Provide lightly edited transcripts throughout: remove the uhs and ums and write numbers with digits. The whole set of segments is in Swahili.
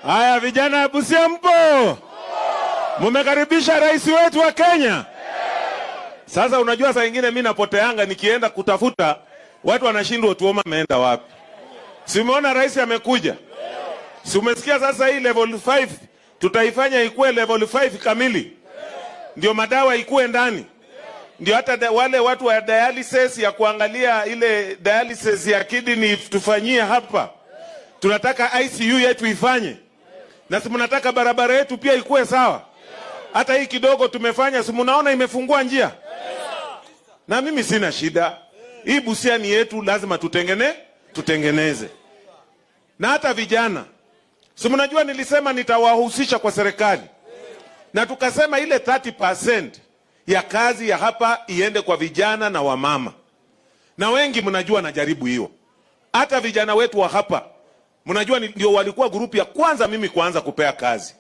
Haya vijana wa Busia mpo? Mumekaribisha rais wetu wa Kenya. Sasa unajua saa nyingine mimi napoteanga nikienda kutafuta watu wanashindwa Otuoma ameenda wapi. Si umeona rais amekuja? Si umesikia sasa hii level 5 tutaifanya ikuwe level 5 kamili. Ndio madawa ikuwe ndani. Ndio hata wale watu wa dialysis ya kuangalia ile dialysis ya kidney tufanyie hapa. Tunataka ICU yetu ifanye. Na si mnataka barabara yetu pia ikuwe sawa. Hata hii kidogo tumefanya, si mnaona imefungua njia. Na mimi sina shida. Hii Busia ni yetu, lazima tutengeneze. Na hata vijana. Si mnajua nilisema nitawahusisha kwa serikali. Na tukasema ile 30% ya kazi ya hapa iende kwa vijana na wamama. Na wengi mnajua najaribu hiyo. Hata vijana wetu wa hapa mnajua ndio walikuwa grupu ya kwanza mimi kuanza kupea kazi.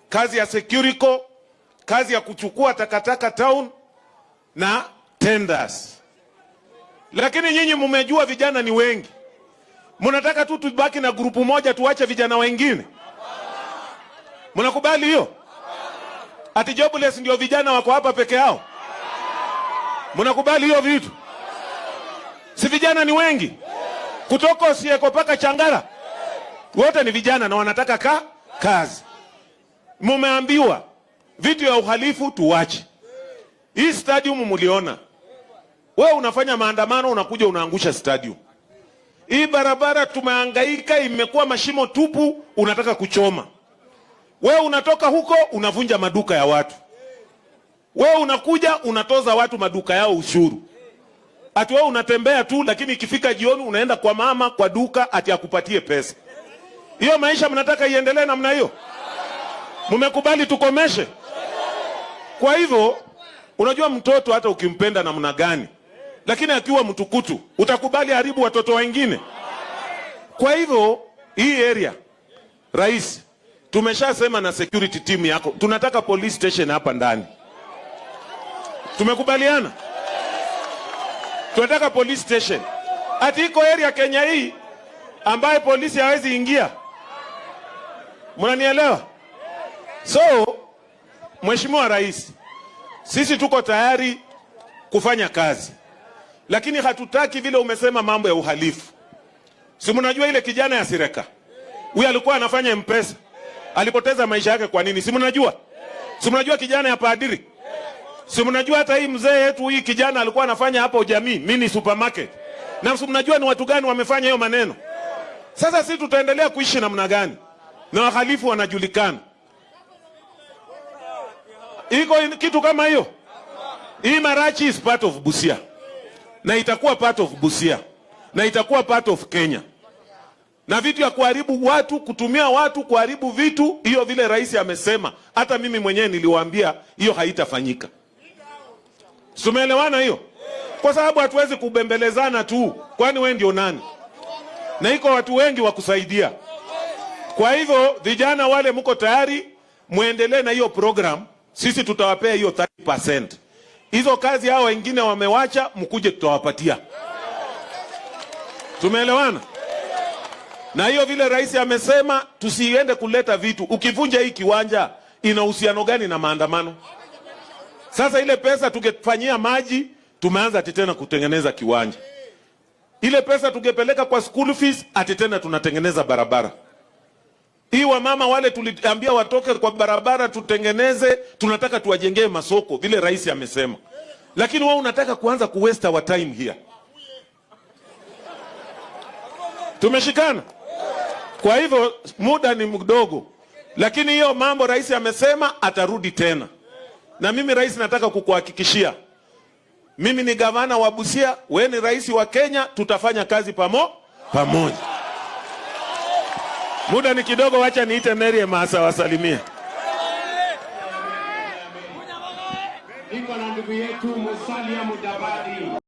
Kazi ya security, kazi ya kuchukua takataka town na tenders. Lakini nyinyi mmejua vijana ni wengi. Mnataka tu tubaki na grupu moja tuache vijana wengine? Mnakubali hiyo? Ati jobless ndio vijana wako hapa peke yao? Mnakubali hiyo vitu? Si vijana ni wengi? Kutoka Osieko paka Changara. Wote ni vijana na wanataka kazi. Mumeambiwa vitu ya uhalifu tuwache. Hii stadium mliona. Wewe unafanya maandamano unakuja unaangusha stadium. Hii barabara tumehangaika imekuwa mashimo tupu unataka kuchoma. Wewe unatoka huko unavunja maduka ya watu. Wewe unakuja unatoza watu maduka yao ushuru. Ati wewe unatembea tu lakini ikifika jioni unaenda kwa mama kwa duka ati akupatie pesa. Hiyo maisha mnataka iendelee namna hiyo? Mmekubali tukomeshe? Kwa hivyo unajua mtoto hata ukimpenda namna gani, lakini akiwa mtukutu utakubali haribu watoto wengine? Kwa hivyo hii area rais tumeshasema na security team yako tunataka police station hapa ndani. Tumekubaliana? Tunataka police station. Ati iko area Kenya hii ambaye polisi hawezi ingia. Mnanielewa? So, Mheshimiwa Rais, sisi tuko tayari kufanya kazi. Lakini hatutaki vile umesema mambo ya uhalifu. Si mnajua ile kijana ya Sireka? Huyu alikuwa anafanya M-Pesa. Alipoteza maisha yake kwa nini? Si mnajua? Si mnajua kijana ya padiri? Si mnajua hata hii mzee yetu hii kijana alikuwa anafanya hapa ujamii, mini supermarket. Na si mnajua ni watu gani wamefanya hiyo maneno? Sasa sisi tutaendelea kuishi namna gani? Na wahalifu wanajulikana. Iko kitu kama hiyo? Hii Marachi is part of Busia. Na itakuwa part of Busia. Na itakuwa part of Kenya. Na vitu ya kuharibu watu, kutumia watu kuharibu vitu, hiyo vile rais amesema, hata mimi mwenyewe niliwaambia hiyo haitafanyika. Tumeelewana hiyo? Kwa sababu hatuwezi kubembelezana tu. Kwani wewe ndio nani? Na iko watu wengi wa kusaidia. Kwa hivyo vijana wale mko tayari muendelee na hiyo program, sisi tutawapea hiyo 30%. Hizo kazi hao wengine wamewacha mkuje tutawapatia. Tumeelewana? Na hiyo vile rais amesema tusiende kuleta vitu. Ukivunja hii kiwanja ina uhusiano gani na maandamano? Sasa ile pesa tungefanyia maji, tumeanza tena kutengeneza kiwanja. Ile pesa tungepeleka kwa school fees, tena tunatengeneza barabara. Hii wamama wale tuliambia watoke kwa barabara tutengeneze, tunataka tuwajengee masoko vile rais amesema. Lakini wao unataka kuanza kuwaste our time here. Tumeshikana? Kwa hivyo muda ni mdogo. Lakini hiyo mambo rais amesema atarudi tena. Na mimi rais nataka kukuhakikishia. Mimi ni gavana wa Busia, wewe ni rais wa Kenya, tutafanya kazi pamoja. Muda ni kidogo, wacha niite Mary Maasa wasalimie. Niko na ndugu yetu Musalia Mudavadi.